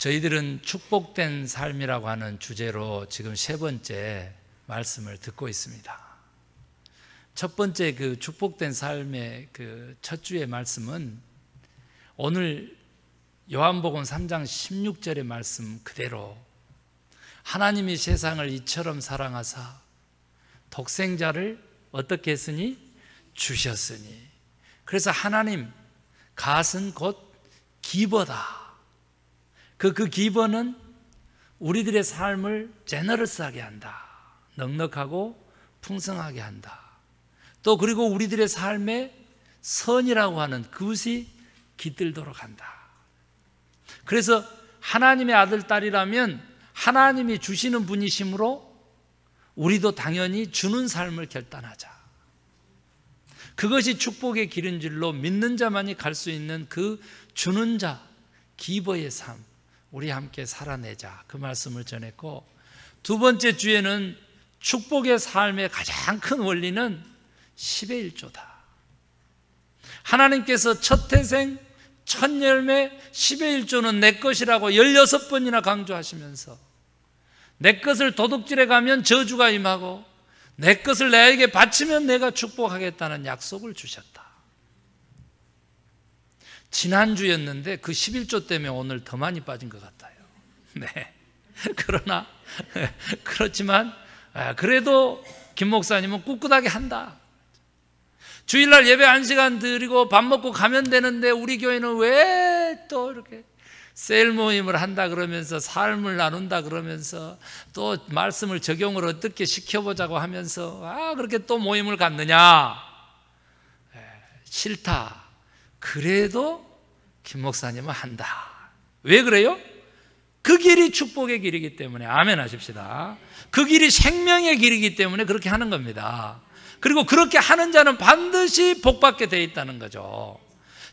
저희들은 축복된 삶이라고 하는 주제로 지금 세 번째 말씀을 듣고 있습니다. 첫 번째 그 축복된 삶의 그 첫 주의 말씀은 오늘 요한복음 3장 16절의 말씀 그대로 하나님이 세상을 이처럼 사랑하사 독생자를 어떻게 했으니? 주셨으니. 그래서 하나님 갓은 곧 기버다. 그 기버는 우리들의 삶을 제너러스하게 한다. 넉넉하고 풍성하게 한다. 또 그리고 우리들의 삶에 선이라고 하는 그것이 깃들도록 한다. 그래서 하나님의 아들, 딸이라면 하나님이 주시는 분이시므로 우리도 당연히 주는 삶을 결단하자. 그것이 축복의 길인 줄로 믿는 자만이 갈 수 있는 그 주는 자, 기버의 삶, 우리 함께 살아내자. 그 말씀을 전했고, 두 번째 주에는 축복의 삶의 가장 큰 원리는 10의 1조다. 하나님께서 첫 태생, 첫 열매, 10의 1조는 내 것이라고 16번이나 강조하시면서 내 것을 도둑질해 가면 저주가 임하고 내 것을 내게 바치면 내가 축복하겠다는 약속을 주셨다. 지난주였는데 그 11조 때문에 오늘 더 많이 빠진 것 같아요. 네. 그러나 그렇지만 그래도 김 목사님은 꿋꿋하게 한다. 주일날 예배 1시간 드리고 밥 먹고 가면 되는데 우리 교회는 왜 또 이렇게 셀 모임을 한다 그러면서 삶을 나눈다 그러면서 또 말씀을 적용을 어떻게 시켜보자고 하면서 그렇게 또 모임을 갖느냐. 싫다. 그래도 김 목사님은 한다. 왜 그래요? 그 길이 축복의 길이기 때문에. 아멘 하십시다. 그 길이 생명의 길이기 때문에 그렇게 하는 겁니다. 그리고 그렇게 하는 자는 반드시 복받게 돼 있다는 거죠.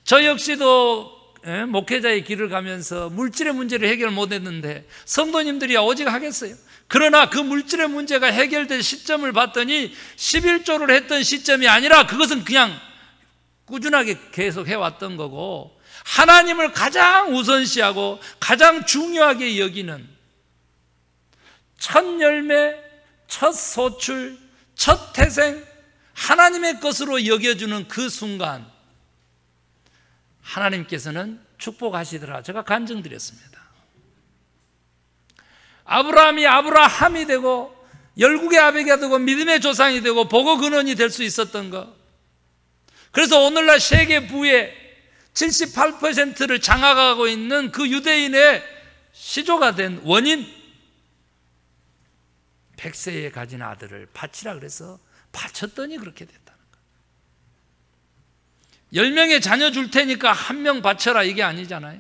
저 역시도 목회자의 길을 가면서 물질의 문제를 해결 못했는데 성도님들이 오직 하겠어요. 그러나 그 물질의 문제가 해결된 시점을 봤더니 11조를 했던 시점이 아니라 그것은 그냥 꾸준하게 계속 해왔던 거고, 하나님을 가장 우선시하고 가장 중요하게 여기는 첫 열매, 첫 소출, 첫 태생, 하나님의 것으로 여겨주는 그 순간 하나님께서는 축복하시더라. 제가 간증드렸습니다. 아브라함이 아브라함이 되고 열국의 아베가 되고 믿음의 조상이 되고 복의 근원이 될 수 있었던 것. 그래서 오늘날 세계 부의 78%를 장악하고 있는 그 유대인의 시조가 된 원인, 100세에 가진 아들을 바치라 그래서 바쳤더니 그렇게 됐다는 거예요. 10명의 자녀 줄 테니까 1명 바쳐라 이게 아니잖아요.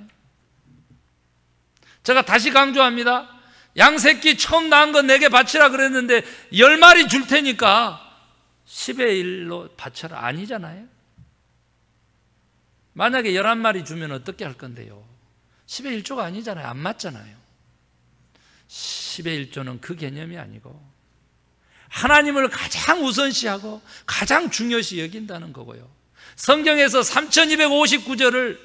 제가 다시 강조합니다. 양새끼 처음 낳은 거 내게 바치라 그랬는데 10마리 줄 테니까 10의 1로 바쳐라 아니잖아요. 만약에 11마리 주면 어떻게 할 건데요? 10의 1조가 아니잖아요. 안 맞잖아요. 10의 1조는 그 개념이 아니고 하나님을 가장 우선시하고 가장 중요시 여긴다는 거고요. 성경에서 3259절을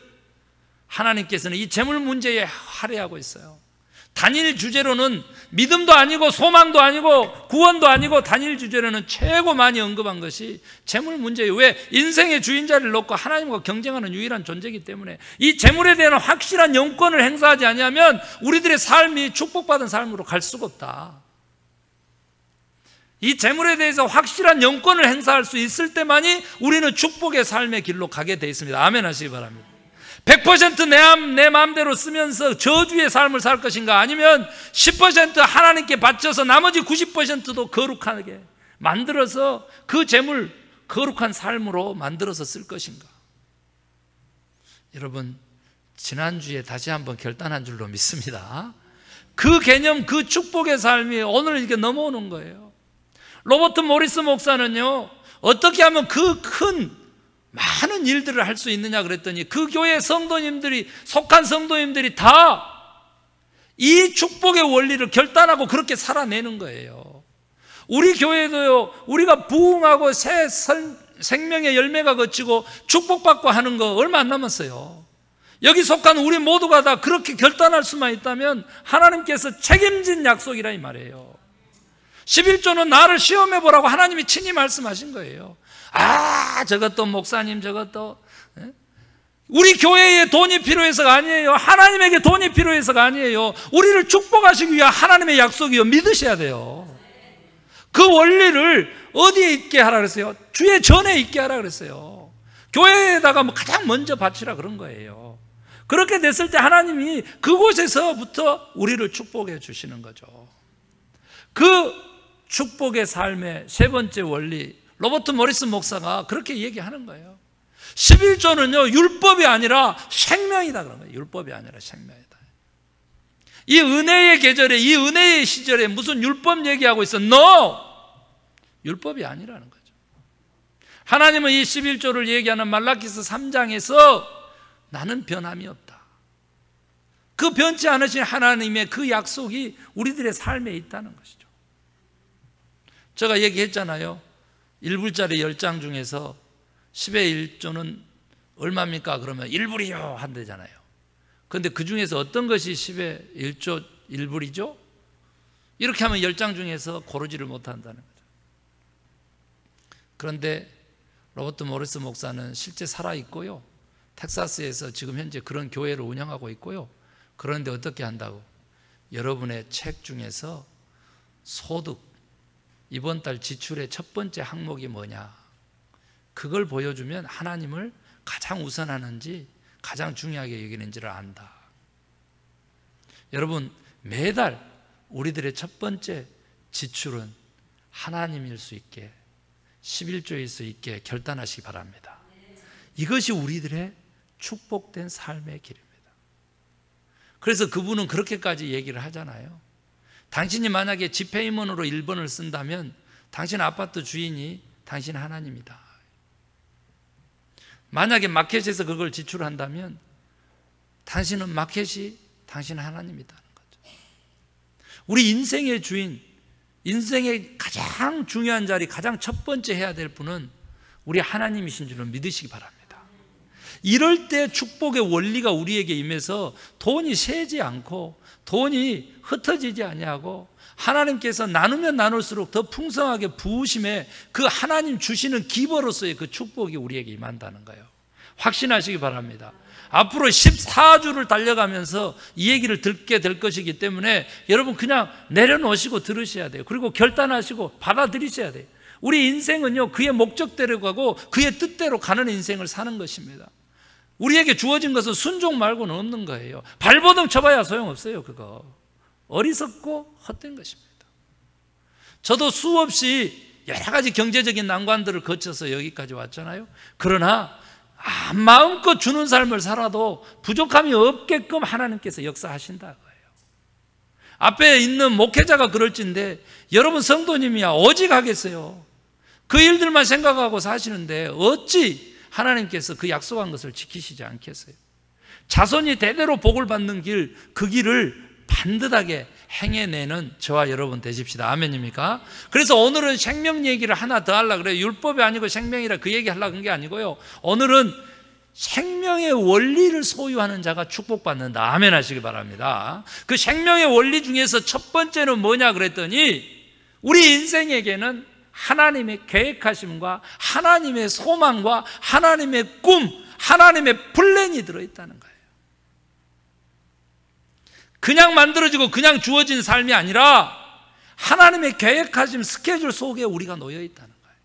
하나님께서는 이 재물 문제에 할애하고 있어요. 단일 주제로는 믿음도 아니고 소망도 아니고 구원도 아니고 단일 주제로는 최고 많이 언급한 것이 재물 문제예요. 왜? 인생의 주인자를 놓고 하나님과 경쟁하는 유일한 존재이기 때문에 이 재물에 대한 확실한 영권을 행사하지 아니하면 우리들의 삶이 축복받은 삶으로 갈 수가 없다. 이 재물에 대해서 확실한 영권을 행사할 수 있을 때만이 우리는 축복의 삶의 길로 가게 되어 있습니다. 아멘 하시기 바랍니다. 100% 내 마음대로 쓰면서 저주의 삶을 살 것인가, 아니면 10% 하나님께 바쳐서 나머지 90%도 거룩하게 만들어서 그 재물 거룩한 삶으로 만들어서 쓸 것인가. 여러분, 지난주에 다시 한번 결단한 줄로 믿습니다. 그 개념, 그 축복의 삶이 오늘 이렇게 넘어오는 거예요. 로버트 모리스 목사는요, 어떻게 하면 그 큰 많은 일들을 할 수 있느냐 그랬더니 그 교회 성도님들이, 속한 성도님들이 다 이 축복의 원리를 결단하고 그렇게 살아내는 거예요. 우리 교회도요, 우리가 부흥하고 새 생명의 열매가 걷히고 축복받고 하는 거 얼마 안 남았어요. 여기 속한 우리 모두가 다 그렇게 결단할 수만 있다면 하나님께서 책임진 약속이라 이 말이에요. 11조는 나를 시험해 보라고 하나님이 친히 말씀하신 거예요. 저것도 목사님, 저것도 우리 교회에 돈이 필요해서가 아니에요. 하나님에게 돈이 필요해서가 아니에요. 우리를 축복하시기 위한 하나님의 약속이요. 믿으셔야 돼요. 그 원리를 어디에 있게 하라 그랬어요? 주의 전에 있게 하라 그랬어요. 교회에다가 가장 먼저 바치라 그런 거예요. 그렇게 됐을 때 하나님이 그곳에서부터 우리를 축복해 주시는 거죠. 그 축복의 삶의 세 번째 원리, 로버트 모리스 목사가 그렇게 얘기하는 거예요. 11조는요 율법이 아니라 생명이다 그런 거예요. 율법이 아니라 생명이다. 이 은혜의 계절에, 이 은혜의 시절에 무슨 율법 얘기하고 있어? No! 율법이 아니라는 거죠. 하나님은 이 11조를 얘기하는 말라기서 3장에서 나는 변함이 없다. 그 변치 않으신 하나님의 그 약속이 우리들의 삶에 있다는 것이죠. 제가 얘기했잖아요. 1불짜리 10장 중에서 10의 1조는 얼마입니까? 그러면 1불이요 한대잖아요. 그런데 그 중에서 어떤 것이 10의 1조 1불이죠? 이렇게 하면 10장 중에서 고르지를 못한다는 거죠. 그런데 로버트 모리스 목사는 실제 살아있고요, 텍사스에서 지금 현재 그런 교회를 운영하고 있고요. 그런데 어떻게 한다고? 여러분의 책 중에서 소득, 이번 달 지출의 첫 번째 항목이 뭐냐, 그걸 보여주면 하나님을 가장 우선하는지 가장 중요하게 여기는지를 안다. 여러분, 매달 우리들의 첫 번째 지출은 하나님일 수 있게, 11조일 수 있게 결단하시기 바랍니다. 이것이 우리들의 축복된 삶의 길입니다. 그래서 그분은 그렇게까지 얘기를 하잖아요. 당신이 만약에 지페이먼으로 1번을 쓴다면 당신 아파트 주인이 당신 하나님이다. 만약에 마켓에서 그걸 지출한다면 당신은 마켓이 당신 하나님이다는 거죠. 우리 인생의 주인, 인생의 가장 중요한 자리, 가장 첫 번째 해야 될 분은 우리 하나님이신 줄을 믿으시기 바랍니다. 이럴 때 축복의 원리가 우리에게 임해서 돈이 새지 않고 돈이 흩어지지 아니하고 하나님께서 나누면 나눌수록 더 풍성하게 부으심에 그 하나님 주시는 기버로서의 그 축복이 우리에게 임한다는 거예요. 확신하시기 바랍니다. 앞으로 14주를 달려가면서 이 얘기를 듣게 될 것이기 때문에 여러분 그냥 내려놓으시고 들으셔야 돼요. 그리고 결단하시고 받아들이셔야 돼요. 우리 인생은요 그의 목적대로 가고 그의 뜻대로 가는 인생을 사는 것입니다. 우리에게 주어진 것은 순종 말고는 없는 거예요. 발버둥 쳐봐야 소용없어요. 그거 어리석고 헛된 것입니다. 저도 수없이 여러 가지 경제적인 난관들을 거쳐서 여기까지 왔잖아요. 그러나 마음껏 주는 삶을 살아도 부족함이 없게끔 하나님께서 역사하신다 거예요. 앞에 있는 목회자가 그럴진데 여러분 성도님이야 오직 하겠어요. 그 일들만 생각하고 사시는데 어찌 하나님께서 그 약속한 것을 지키시지 않겠어요? 자손이 대대로 복을 받는 길, 그 길을 반듯하게 행해내는 저와 여러분 되십시다. 아멘입니까? 그래서 오늘은 생명 얘기를 하나 더 하려고 그래요. 율법이 아니고 생명이라 그 얘기 하려고 한 게 아니고요. 오늘은 생명의 원리를 소유하는 자가 축복받는다. 아멘 하시기 바랍니다. 그 생명의 원리 중에서 첫 번째는 뭐냐 그랬더니 우리 인생에게는 하나님의 계획하심과 하나님의 소망과 하나님의 꿈, 하나님의 플랜이 들어있다는 거예요. 그냥 만들어지고 그냥 주어진 삶이 아니라 하나님의 계획하심 스케줄 속에 우리가 놓여있다는 거예요.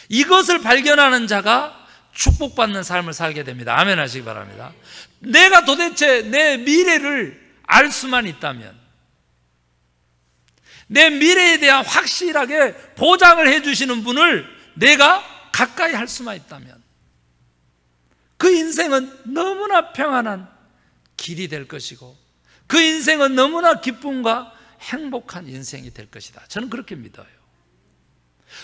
이것을 발견하는 자가 축복받는 삶을 살게 됩니다. 아멘 하시기 바랍니다. 내가 도대체 내 미래를 알 수만 있다면, 내 미래에 대한 확실하게 보장을 해주시는 분을 내가 가까이 할 수만 있다면 그 인생은 너무나 평안한 길이 될 것이고 그 인생은 너무나 기쁨과 행복한 인생이 될 것이다. 저는 그렇게 믿어요.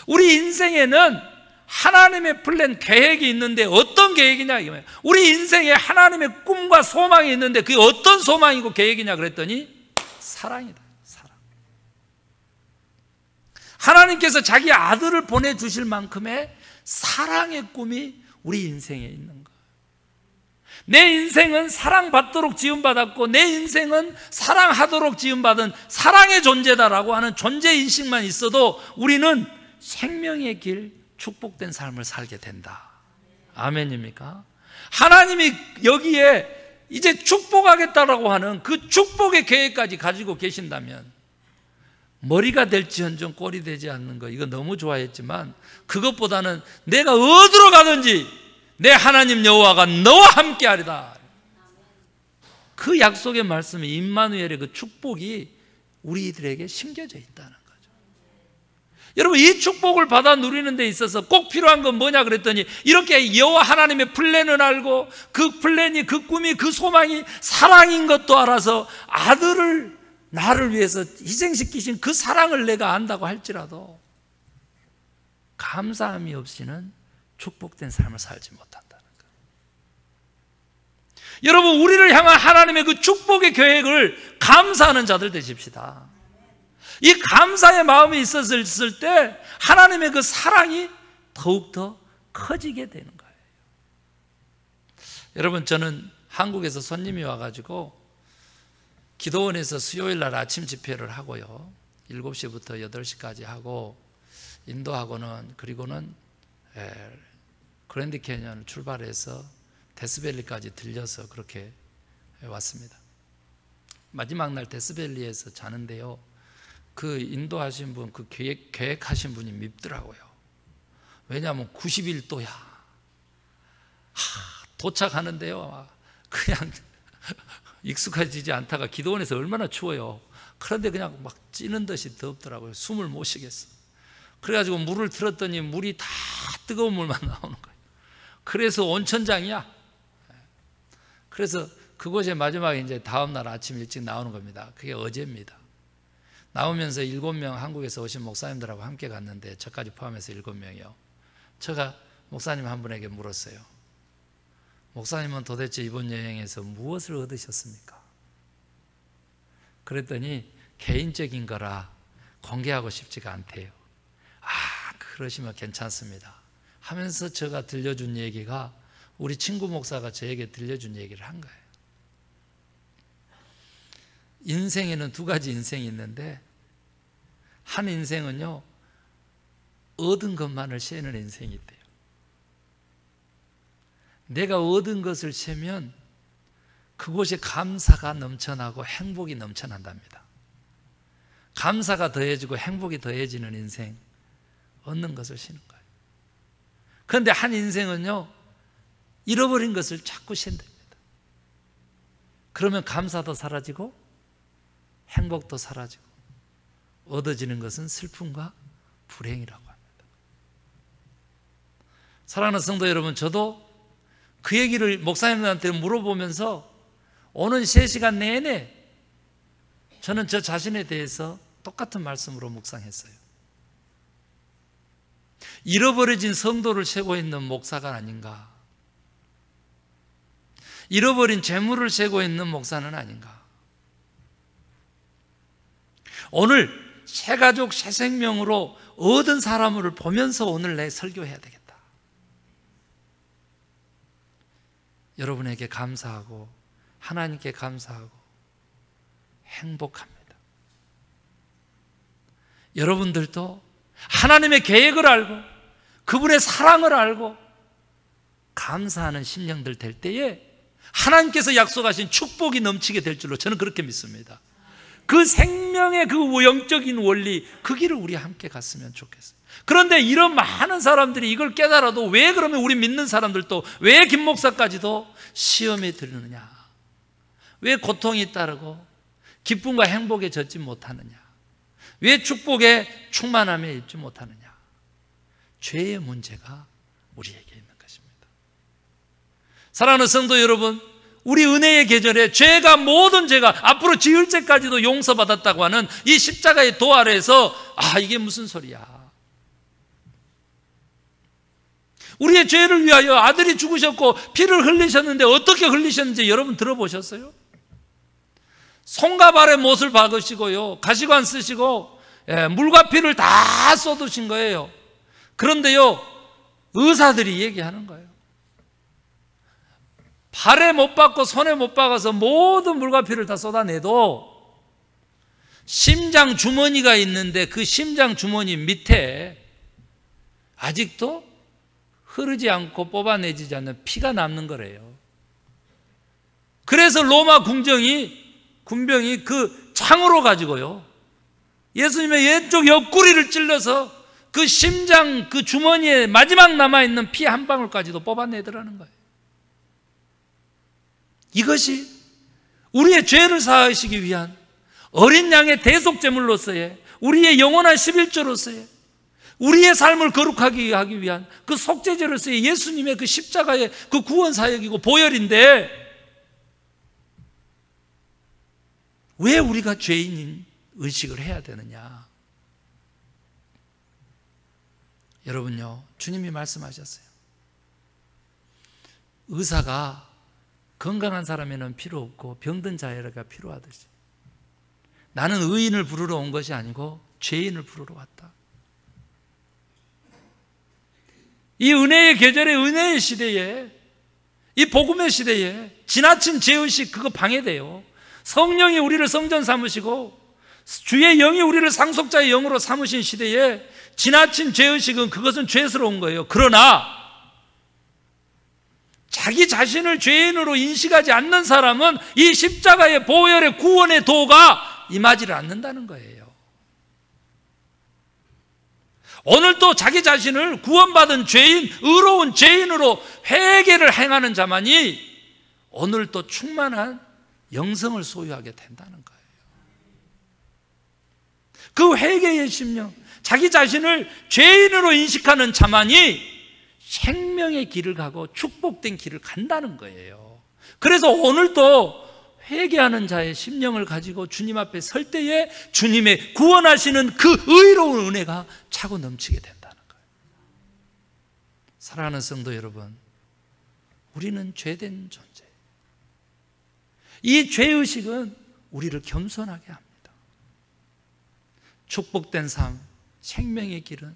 우리 인생에는 하나님의 플랜, 계획이 있는데 어떤 계획이냐 이거예요. 우리 인생에 하나님의 꿈과 소망이 있는데 그게 어떤 소망이고 계획이냐 그랬더니 사랑이다. 사랑. 하나님께서 자기 아들을 보내주실 만큼의 사랑의 꿈이 우리 인생에 있는 거예요. 내 인생은 사랑받도록 지음받았고 내 인생은 사랑하도록 지음받은 사랑의 존재다라고 하는 존재인식만 있어도 우리는 생명의 길, 축복된 삶을 살게 된다. 아멘입니까? 하나님이 여기에 이제 축복하겠다라고 하는 그 축복의 계획까지 가지고 계신다면 머리가 될지언정 꼴이 되지 않는 거, 이거 너무 좋아했지만 그것보다는 내가 어디로 가든지 내 하나님 여호와가 너와 함께하리다. 그 약속의 말씀이 임마누엘의 그 축복이 우리들에게 심겨져 있다는 거죠. 여러분, 이 축복을 받아 누리는 데 있어서 꼭 필요한 건 뭐냐 그랬더니 이렇게 여호와 하나님의 플랜을 알고 그 플랜이, 그 꿈이, 그 소망이 사랑인 것도 알아서 아들을 나를 위해서 희생시키신 그 사랑을 내가 안다고 할지라도 감사함이 없이는 축복된 삶을 살지 못한다는 거예요. 여러분, 우리를 향한 하나님의 그 축복의 계획을 감사하는 자들 되십시다. 이 감사의 마음이 있었을 때 하나님의 그 사랑이 더욱더 커지게 되는 거예요. 여러분, 저는 한국에서 손님이 와가지고 기도원에서 수요일 날 아침 집회를 하고요, 7시부터 8시까지 하고 인도하고는, 그리고는 그랜드 캐니언을 출발해서 데스밸리까지 들려서 그렇게 왔습니다. 마지막 날 데스밸리에서 자는데요, 그 인도하신 분, 그 계획하신 분이 밉더라고요. 왜냐하면 91도야. 도착하는데요, 그냥 익숙해지지 않다가 기도원에서 얼마나 추워요. 그런데 그냥 막 찌는 듯이 덥더라고요. 숨을 못 쉬겠어. 그래가지고 물을 틀었더니 물이 다 뜨거운 물만 나오는 거예요. 그래서 온천장이야. 그래서 그곳에 마지막에 이제 다음날 아침 일찍 나오는 겁니다. 그게 어제입니다. 나오면서 7명 한국에서 오신 목사님들하고 함께 갔는데 저까지 포함해서 7명이요. 제가 목사님 한 분에게 물었어요. 목사님은 도대체 이번 여행에서 무엇을 얻으셨습니까? 그랬더니 개인적인 거라 공개하고 싶지가 않대요. 그러시면 괜찮습니다 하면서 제가 들려준 얘기가, 우리 친구 목사가 저에게 들려준 얘기를 한 거예요. 인생에는 2가지 인생이 있는데, 한 인생은요, 얻은 것만을 세는 인생이 있대요. 내가 얻은 것을 세면 그곳에 감사가 넘쳐나고 행복이 넘쳐난답니다. 감사가 더해지고 행복이 더해지는 인생, 얻는 것을 세는 거예요. 그런데 한 인생은요, 잃어버린 것을 자꾸 센답니다. 그러면 감사도 사라지고 행복도 사라지고 얻어지는 것은 슬픔과 불행이라고 합니다. 사랑하는 성도 여러분, 저도 그 얘기를 목사님들한테 물어보면서 오는 3시간 내내 저는 저 자신에 대해서 똑같은 말씀으로 묵상했어요. 잃어버려진 성도를 세고 있는 목사가 아닌가, 잃어버린 재물을 세고 있는 목사는 아닌가. 오늘 새 가족 새 생명으로 얻은 사람을 보면서 오늘 내 설교해야 되겠다. 여러분에게 감사하고 하나님께 감사하고 행복합니다. 여러분들도 하나님의 계획을 알고 그분의 사랑을 알고 감사하는 심령들 될 때에 하나님께서 약속하신 축복이 넘치게 될 줄로 저는 그렇게 믿습니다. 그 생명의 그 영적인 원리, 그 길을 우리 함께 갔으면 좋겠어요. 그런데 이런 많은 사람들이 이걸 깨달아도 왜 그러면 우리 믿는 사람들도, 왜 김 목사까지도 시험에 들느냐, 왜 고통이 따르고 기쁨과 행복에 젖지 못하느냐, 왜 축복의 충만함에 입지 못하느냐? 죄의 문제가 우리에게 있는 것입니다. 사랑하는 성도 여러분, 우리 은혜의 계절에 죄가, 모든 죄가 앞으로 지을 죄까지도 용서받았다고 하는 이 십자가의 도 아래에서 이게 무슨 소리야? 우리의 죄를 위하여 아들이 죽으셨고 피를 흘리셨는데 어떻게 흘리셨는지 여러분 들어보셨어요? 손과 발에 못을 박으시고요, 가시관 쓰시고 물과 피를 다 쏟으신 거예요. 그런데요, 의사들이 얘기하는 거예요. 발에 못 박고 손에 못 박아서 모든 물과 피를 다 쏟아내도 심장 주머니가 있는데 그 심장 주머니 밑에 아직도 흐르지 않고 뽑아내지지 않는 피가 남는 거래요. 그래서 로마 군병이 그 창으로 가지고요, 예수님의 왼쪽 옆구리를 찔러서 그 심장 그 주머니에 마지막 남아있는 피 한 방울까지도 뽑아내더라는 거예요. 이것이 우리의 죄를 사하시기 위한 어린 양의 대속제물로서의, 우리의 영원한 11조로서의, 우리의 삶을 거룩하게 하기 위한 그 속죄제로서의 예수님의 그 십자가의 그 구원 사역이고 보혈인데, 왜 우리가 죄인인 의식을 해야 되느냐? 여러분요, 주님이 말씀하셨어요. 의사가 건강한 사람에는 필요 없고 병든 자에게 필요하듯이 나는 의인을 부르러 온 것이 아니고 죄인을 부르러 왔다. 이 은혜의 계절에, 은혜의 시대에, 이 복음의 시대에 지나친 죄의식 그거 방해돼요. 성령이 우리를 성전 삼으시고 주의 영이 우리를 상속자의 영으로 삼으신 시대에 지나친 죄의식은 그것은 죄스러운 거예요. 그러나 자기 자신을 죄인으로 인식하지 않는 사람은 이 십자가의 보혈의 구원의 도가 임하지를 않는다는 거예요. 오늘도 자기 자신을 구원받은 죄인, 의로운 죄인으로 회개를 행하는 자만이 오늘도 충만한 영성을 소유하게 된다는 거예요. 그 회개의 심령, 자기 자신을 죄인으로 인식하는 자만이 생명의 길을 가고 축복된 길을 간다는 거예요. 그래서 오늘도 회개하는 자의 심령을 가지고 주님 앞에 설 때에 주님의 구원하시는 그 의로운 은혜가 차고 넘치게 된다는 거예요. 사랑하는 성도 여러분, 우리는 죄된 존재예요. 이 죄의식은 우리를 겸손하게 합니다. 축복된 삶, 생명의 길은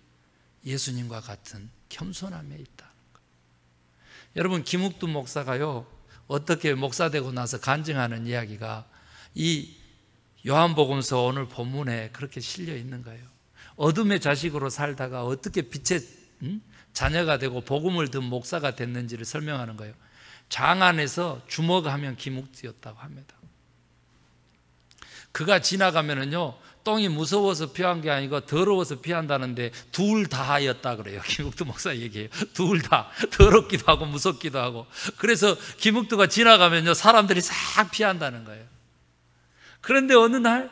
예수님과 같은 겸손함에 있다는 거예요. 여러분, 김욱두 목사가요, 어떻게 목사 되고 나서 간증하는 이야기가 이 요한복음서 오늘 본문에 그렇게 실려 있는 거예요. 어둠의 자식으로 살다가 어떻게 빛의 자녀가 되고 복음을 든 목사가 됐는지를 설명하는 거예요. 장안에서 주먹하면 김욱두였다고 합니다. 그가 지나가면은요, 똥이 무서워서 피한 게 아니고 더러워서 피한다는데 둘 다였다 그래요. 김욱두 목사 얘기해요. 둘 다, 더럽기도 하고 무섭기도 하고. 그래서 김욱두가 지나가면요, 사람들이 싹 피한다는 거예요. 그런데 어느 날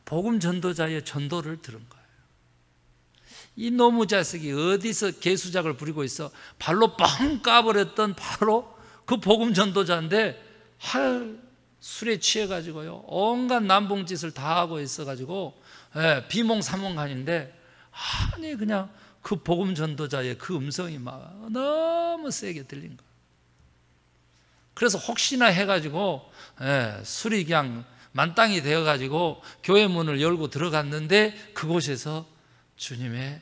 복음 전도자의 전도를 들은 거예요. 이 노무 자식이 어디서 개수작을 부리고 있어? 발로 뻥 까버렸던 바로 그 복음 전도자인데 술에 취해가지고요, 온갖 남봉짓을 다 하고 있어가지고, 비몽사몽간인데, 아니, 그냥 그 복음 전도자의 그 음성이 막 너무 세게 들린 거예요. 그래서 혹시나 해가지고, 술이 그냥 만땅이 되어가지고, 교회 문을 열고 들어갔는데, 그곳에서 주님의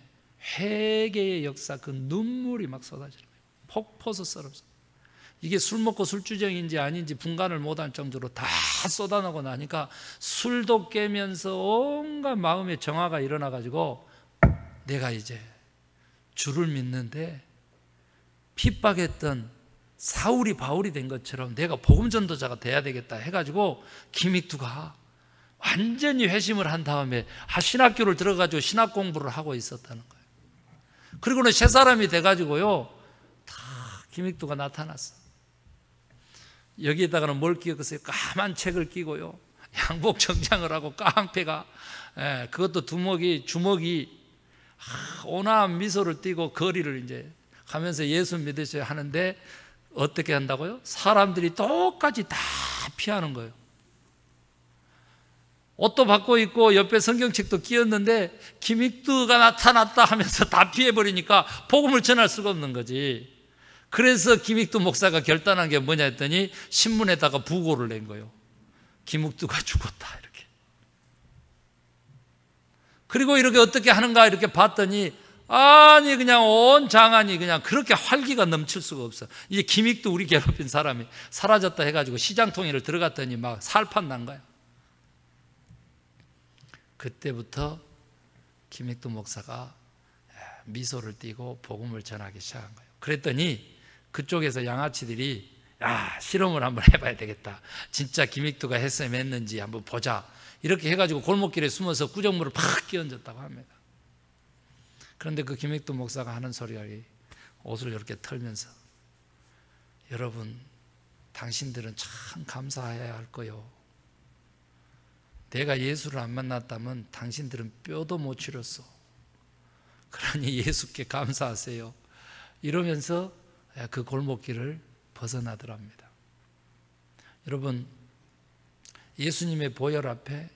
회개의 역사, 그 눈물이 막 쏟아지는 거예요. 폭포수 썰어서. 이게 술 먹고 술주정인지 아닌지 분간을 못할 정도로 다 쏟아나고 나니까 술도 깨면서 온갖 마음의 정화가 일어나가지고, 내가 이제 주를 믿는데 핍박했던 사울이 바울이 된 것처럼 내가 복음 전도자가 돼야 되겠다 해가지고 김익두가 완전히 회심을 한 다음에 신학교를 들어가지고 신학 공부를 하고 있었다는 거예요. 그리고는 새 사람이 돼가지고요, 다 김익두가 나타났어. 여기에다가는 뭘 끼었겠어요? 까만 책을 끼고요, 양복 정장을 하고 깡패가, 그것도 주먹이 온화한 미소를 띠고 거리를 이제 가면서 예수 믿으셔야 하는데, 어떻게 한다고요? 사람들이 똑같이 다 피하는 거예요. 옷도 바꿔 입고 옆에 성경책도 끼었는데 김익두가 나타났다 하면서 다 피해버리니까 복음을 전할 수가 없는 거지. 그래서 김익두 목사가 결단한 게 뭐냐 했더니 신문에다가 부고를 낸 거예요. 김익두가 죽었다, 이렇게. 그리고 이렇게 어떻게 하는가 이렇게 봤더니 아니 그냥 온 장안이 그냥 그렇게 활기가 넘칠 수가 없어. 이제 김익도 우리 괴롭힌 사람이 사라졌다 해가지고 시장통일을 들어갔더니 막 살판 난 거야. 그때부터 김익도 목사가 미소를 띠고 복음을 전하기 시작한 거예요. 그랬더니 그쪽에서 양아치들이 실험을 한번 해봐야 되겠다. 진짜 김익도가 했는지 한번 보자. 이렇게 해가지고 골목길에 숨어서 구정물을 팍 끼얹었다고 합니다. 그런데 그 김익도 목사가 하는 소리가 옷을 이렇게 털면서, 여러분 당신들은 참 감사해야 할 거요. 내가 예수를 안 만났다면 당신들은 뼈도 못 치렀어. 그러니 예수께 감사하세요. 이러면서 그 골목길을 벗어나더랍니다. 여러분, 예수님의 보혈 앞에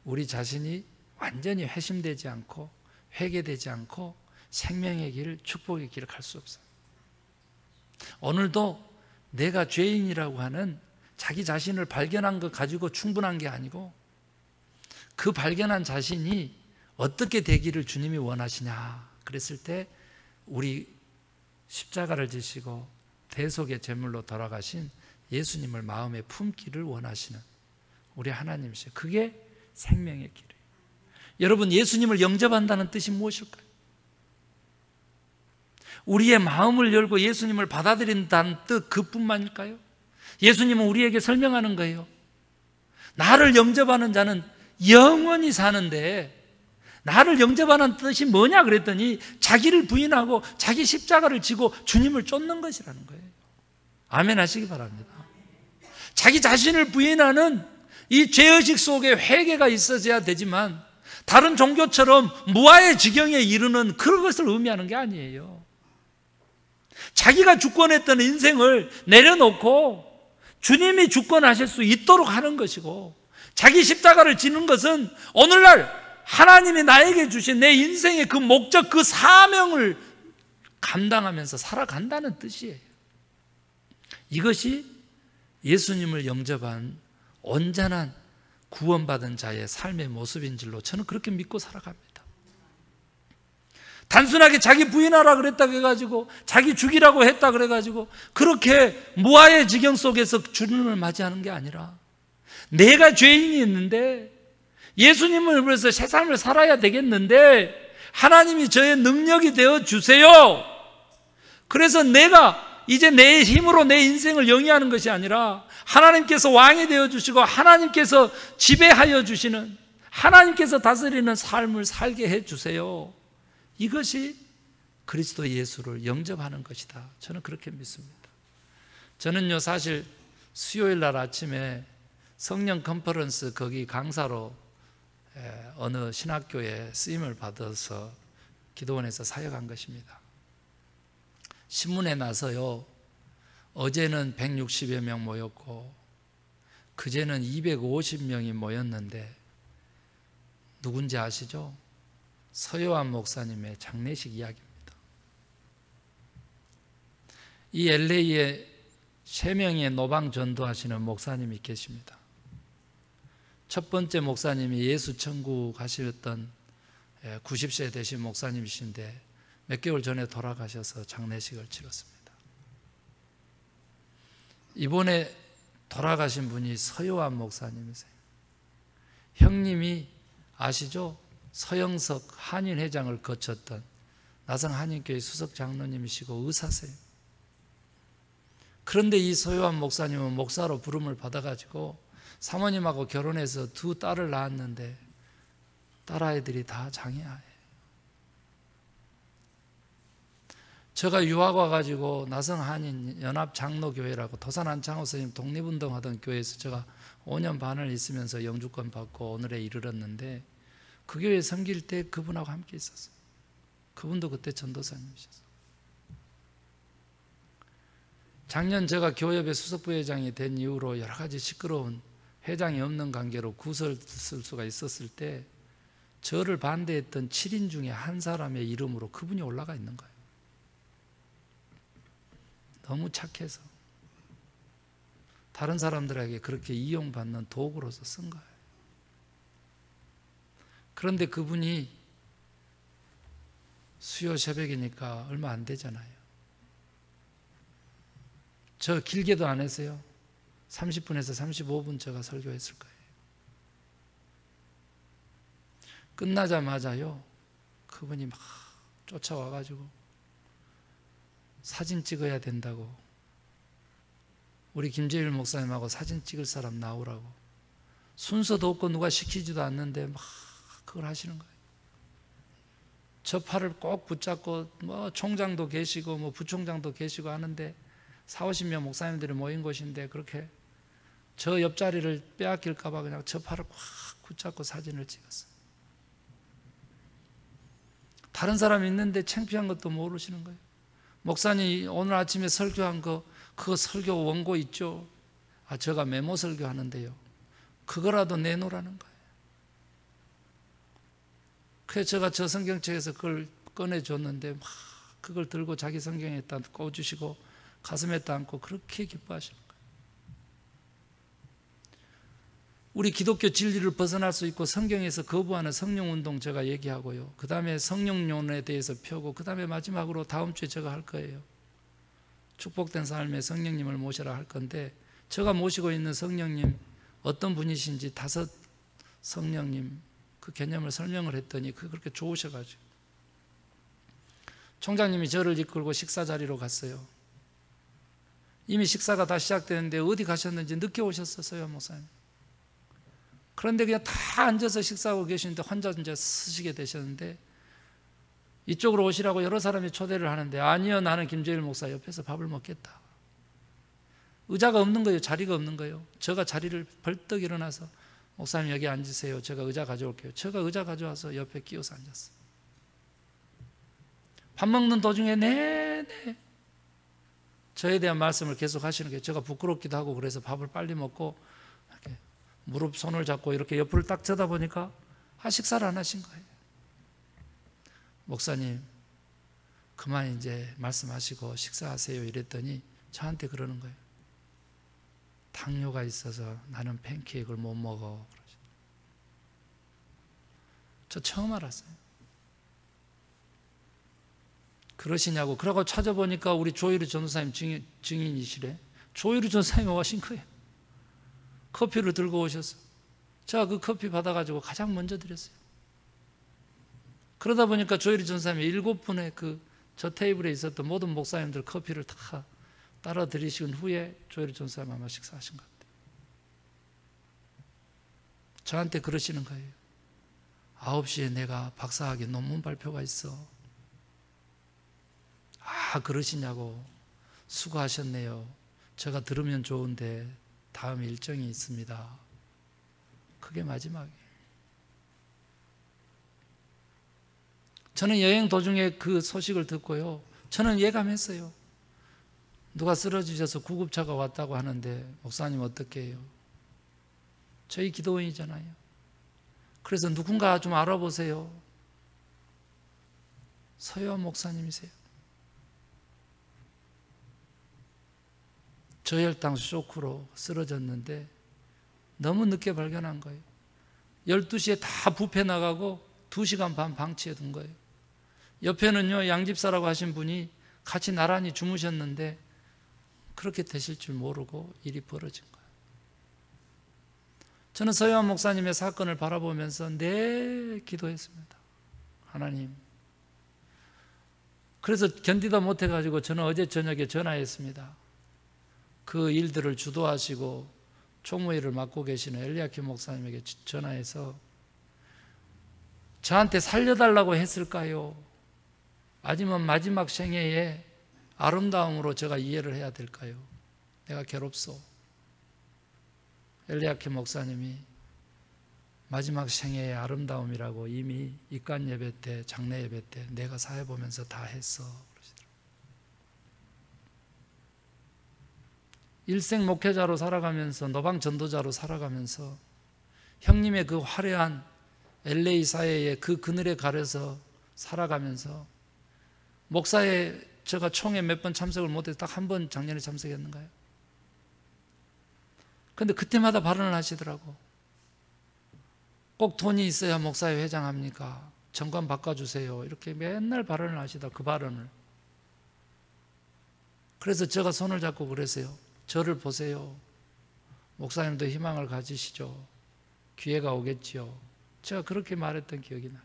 우리 자신이 완전히 회심되지 않고 회개되지 않고 생명의 길, 축복의 길을 갈 수 없어요. 오늘도 내가 죄인이라고 하는 자기 자신을 발견한 것 가지고 충분한 게 아니고, 그 발견한 자신이 어떻게 되기를 주님이 원하시냐 그랬을 때 우리 십자가를 지시고 대속의 제물로 돌아가신 예수님을 마음에 품기를 원하시는 우리 하나님이시죠. 그게 생명의 길이에요. 여러분, 예수님을 영접한다는 뜻이 무엇일까요? 우리의 마음을 열고 예수님을 받아들인다는 뜻 그뿐만일까요? 예수님은 우리에게 설명하는 거예요. 나를 영접하는 자는 영원히 사는데, 나를 영접하는 뜻이 뭐냐 그랬더니 자기를 부인하고 자기 십자가를 지고 주님을 쫓는 것이라는 거예요. 아멘 하시기 바랍니다. 자기 자신을 부인하는 이 죄의식 속에 회개가 있어야 되지만, 다른 종교처럼 무아의 지경에 이르는 그런 것을 의미하는 게 아니에요. 자기가 주권했던 인생을 내려놓고 주님이 주권하실 수 있도록 하는 것이고, 자기 십자가를 지는 것은 오늘날 하나님이 나에게 주신 내 인생의 그 목적, 그 사명을 감당하면서 살아간다는 뜻이에요. 이것이 예수님을 영접한 온전한 구원받은 자의 삶의 모습인 줄로 저는 그렇게 믿고 살아갑니다. 단순하게 자기 부인하라 그랬다고 해가지고, 자기 죽이라고 했다 그래가지고 그렇게 무아의 지경 속에서 주님을 맞이하는 게 아니라, 내가 죄인이 있는데 예수님을 위해서 새 삶을 살아야 되겠는데 하나님이 저의 능력이 되어 주세요. 그래서 내가 이제 내 힘으로 내 인생을 영위하는 것이 아니라 하나님께서 왕이 되어 주시고 하나님께서 지배하여 주시는, 하나님께서 다스리는 삶을 살게 해 주세요. 이것이 그리스도 예수를 영접하는 것이다. 저는 그렇게 믿습니다. 저는요, 사실 수요일 날 아침에 성령 컨퍼런스 거기 강사로 어느 신학교에 쓰임을 받아서 기도원에서 사역한 것입니다. 신문에 나서요, 어제는 160여 명 모였고 그제는 250명이 모였는데, 누군지 아시죠? 서요한 목사님의 장례식 이야기입니다. 이 LA에 3명의 노방 전도하시는 목사님이 계십니다. 첫 번째 목사님이 예수 천국 가셨던 90세 되신 목사님이신데 몇 개월 전에 돌아가셔서 장례식을 치렀습니다. 이번에 돌아가신 분이 서요한 목사님이세요. 형님이 아시죠? 서영석 한인회장을 거쳤던 나성 한인교회 수석 장로님이시고 의사세요. 그런데 이 서요한 목사님은 목사로 부름을 받아가지고 사모님하고 결혼해서 2 딸을 낳았는데 딸아이들이 다 장애아예요. 제가 유학 와가지고 나성 한인 연합 장로교회라고 도산 안창호 선생님 독립운동하던 교회에서 제가 5년 반을 있으면서 영주권 받고 오늘에 이르렀는데, 그 교회 섬길 때 그분하고 함께 있었어요. 그분도 그때 전도사님이셨어요. 작년 제가 교협의 수석부회장이 된 이후로 여러 가지 시끄러운 회장이 없는 관계로 구설을 쓸 수가 있었을 때 저를 반대했던 7인 중에 한 사람의 이름으로 그분이 올라가 있는 거예요. 너무 착해서 다른 사람들에게 그렇게 이용받는 도구로서 쓴 거예요. 그런데 그분이 수요 새벽이니까 얼마 안 되잖아요. 저 길게도 안 했어요. 30분에서 35분 제가 설교했을 거예요. 끝나자마자요, 그분이 막 쫓아와가지고 사진 찍어야 된다고, 우리 김재일 목사님하고 사진 찍을 사람 나오라고, 순서도 없고 누가 시키지도 않는데 막 그걸 하시는 거예요. 저 팔을 꼭 붙잡고, 뭐 총장도 계시고 뭐 부총장도 계시고 하는데 40-50명 목사님들이 모인 곳인데 그렇게 저 옆자리를 빼앗길까 봐 그냥 저 팔을 꽉 붙잡고 사진을 찍었어요. 다른 사람이 있는데 창피한 것도 모르시는 거예요. 목사님 오늘 아침에 설교한 그 설교 원고 있죠? 제가 메모 설교하는데요, 그거라도 내놓으라는 거예요. 그래서 제가 저 성경책에서 그걸 꺼내줬는데 막 그걸 들고 자기 성경에다 꽂으시고 가슴에다 안고 그렇게 기뻐하시는 거예요. 우리 기독교 진리를 벗어날 수 있고 성경에서 거부하는 성령운동 제가 얘기하고요, 그 다음에 성령론에 대해서 펴고, 그 다음에 마지막으로 다음 주에 제가 할 거예요. 축복된 삶에 성령님을 모시라 할 건데, 제가 모시고 있는 성령님 어떤 분이신지 5 성령님 그 개념을 설명을 했더니 그렇게 좋으셔가지고 총장님이 저를 이끌고 식사 자리로 갔어요. 이미 식사가 다 시작되는데 어디 가셨는지 늦게 오셨었어요, 목사님. 그런데 그냥 다 앉아서 식사하고 계시는데 혼자 이제 쓰시게 되셨는데, 이쪽으로 오시라고 여러 사람이 초대를 하는데, 아니요, 나는 김재일 목사 옆에서 밥을 먹겠다. 의자가 없는 거예요. 자리가 없는 거예요. 제가 자리를 벌떡 일어나서, 목사님 여기 앉으세요, 제가 의자 가져올게요. 제가 의자 가져와서 옆에 끼워서 앉았어요. 밥 먹는 도중에 내내 저에 대한 말씀을 계속 하시는 게 제가 부끄럽기도 하고, 그래서 밥을 빨리 먹고 이렇게 무릎 손을 잡고 이렇게 옆을 딱 쳐다보니까 식사를 안 하신 거예요. 목사님 그만 이제 말씀하시고 식사하세요 이랬더니 저한테 그러는 거예요. 당뇨가 있어서 나는 팬케이크를 못 먹어. 저 처음 알았어요. 그러시냐고. 그러고 찾아보니까 우리 조유리 전도사님 증인이시래. 조유리 전도사님이 오신 거예요. 커피를 들고 오셨어. 제가 그 커피 받아가지고 가장 먼저 드렸어요. 그러다 보니까 조유리 전도사님이 7분의 저 테이블에 있었던 모든 목사님들 커피를 다 따라 드리신 후에 조유리 전도사님 아마 식사하신 것 같아요. 저한테 그러시는 거예요. 9시에 내가 박사학위 논문 발표가 있어. 그러시냐고. 수고하셨네요. 제가 들으면 좋은데 다음 일정이 있습니다. 그게 마지막이에요. 저는 여행 도중에 그 소식을 듣고요, 저는 예감했어요. 누가 쓰러지셔서 구급차가 왔다고 하는데 목사님 어떻게 해요? 저희 기도원이잖아요. 그래서 누군가 좀 알아보세요. 서효원 목사님이세요. 저혈당 쇼크로 쓰러졌는데 너무 늦게 발견한 거예요. 12시에 다 뷔페 나가고 2시간 반 방치해 둔 거예요. 옆에는요, 양집사라고 하신 분이 같이 나란히 주무셨는데 그렇게 되실 줄 모르고 일이 벌어진 거예요. 저는 서효원 목사님의 사건을 바라보면서 기도했습니다. 하나님. 그래서 견디다 못해가지고 저는 어제 저녁에 전화했습니다. 그 일들을 주도하시고 총무회를 맡고 계시는 엘리야킴 목사님에게 전화해서 저한테 살려달라고 했을까요? 아니면 마지막 생애에 아름다움으로 제가 이해를 해야 될까요? 내가 괴롭소. 엘리야킴 목사님이 마지막 생애의 아름다움이라고 이미 입관 예배 때, 장례 예배 때 내가 사회 보면서 다 했어. 일생 목회자로 살아가면서, 노방 전도자로 살아가면서 형님의 그 화려한 LA 사회의 그 그늘에 가려서 살아가면서, 목사에 제가 총회 몇 번 참석을 못해서 딱 한 번 작년에 참석했는가요? 근데 그때마다 발언을 하시더라고. 꼭 돈이 있어야 목사회 회장합니까? 정관 바꿔주세요. 이렇게 맨날 발언을 하시다, 그 발언을. 그래서 제가 손을 잡고 그랬어요. 저를 보세요. 목사님도 희망을 가지시죠. 기회가 오겠지요. 제가 그렇게 말했던 기억이 나요.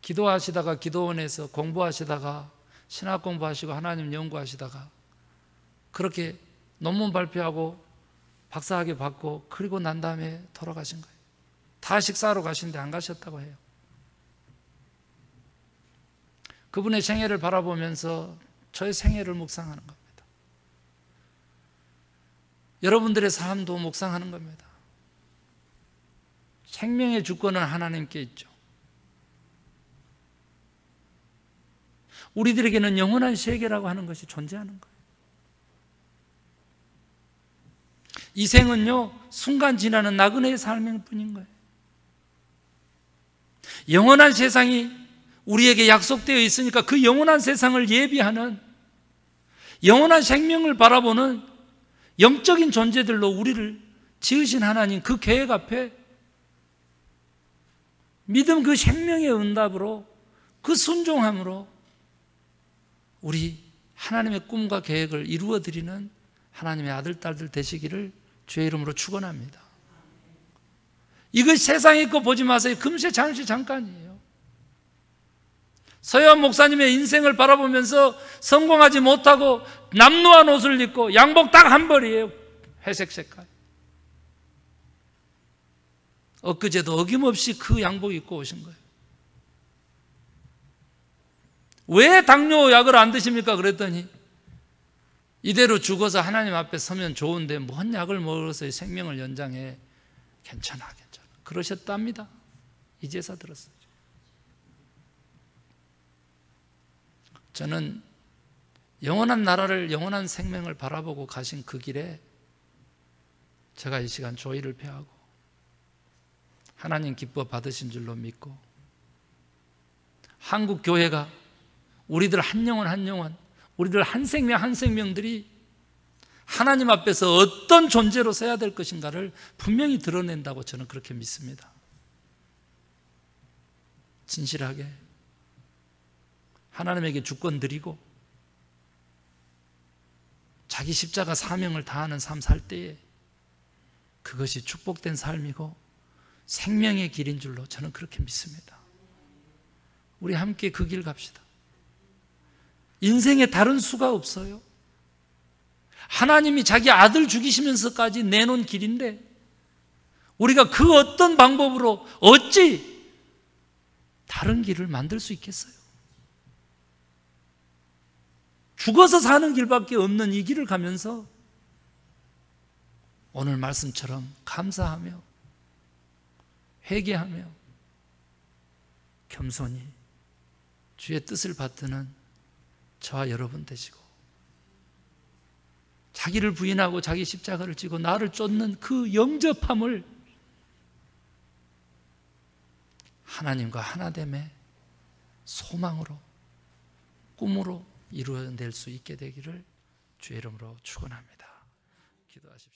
기도하시다가 기도원에서 공부하시다가 신학 공부하시고 하나님 연구하시다가 그렇게 논문 발표하고 박사학위 받고 그리고 난 다음에 돌아가신 거예요. 다 식사하러 가시는데 안 가셨다고 해요. 그분의 생애를 바라보면서 저의 생애를 묵상하는 겁니다. 여러분들의 삶도 묵상하는 겁니다. 생명의 주권은 하나님께 있죠. 우리들에게는 영원한 세계라고 하는 것이 존재하는 거예요. 이 생은요, 순간 지나는 나그네의 삶일 뿐인 거예요. 영원한 세상이 우리에게 약속되어 있으니까 그 영원한 세상을 예비하는 영원한 생명을 바라보는 영적인 존재들로 우리를 지으신 하나님, 그 계획 앞에 믿음 그 생명의 응답으로, 그 순종함으로 우리 하나님의 꿈과 계획을 이루어드리는 하나님의 아들, 딸들 되시기를 주의 이름으로 축원합니다. 이것 세상의 거 보지 마세요. 금세 잠시 잠깐이에요. 서현 목사님의 인생을 바라보면서 성공하지 못하고 남루한 옷을 입고 양복 딱 한 벌이에요. 회색 색깔. 엊그제도 어김없이 그 양복 입고 오신 거예요. 왜 당뇨 약을 안 드십니까? 그랬더니 이대로 죽어서 하나님 앞에 서면 좋은데 뭔 약을 먹어서 생명을 연장해. 괜찮아. 그러셨답니다. 이제서 들었어요. 저는 영원한 나라를, 영원한 생명을 바라보고 가신 그 길에 제가 이 시간 조의를 표하고 하나님 기뻐 받으신 줄로 믿고, 한국 교회가 우리들 한 영혼 한 영혼, 우리들 한 생명 한 생명들이 하나님 앞에서 어떤 존재로 서야 될 것인가를 분명히 드러낸다고 저는 그렇게 믿습니다. 진실하게 하나님에게 주권 드리고 자기 십자가 사명을 다하는 삶 살 때에 그것이 축복된 삶이고 생명의 길인 줄로 저는 그렇게 믿습니다. 우리 함께 그 길 갑시다. 인생에 다른 수가 없어요. 하나님이 자기 아들 죽이시면서까지 내놓은 길인데 우리가 그 어떤 방법으로 어찌 다른 길을 만들 수 있겠어요? 죽어서 사는 길밖에 없는 이 길을 가면서 오늘 말씀처럼 감사하며 회개하며 겸손히 주의 뜻을 받드는 저와 여러분 되시고, 자기를 부인하고 자기 십자가를 지고 나를 쫓는 그 영접함을 하나님과 하나됨의 소망으로, 꿈으로 이루어낼 수 있게 되기를 주의 이름으로 축원합니다. 기도하십시오.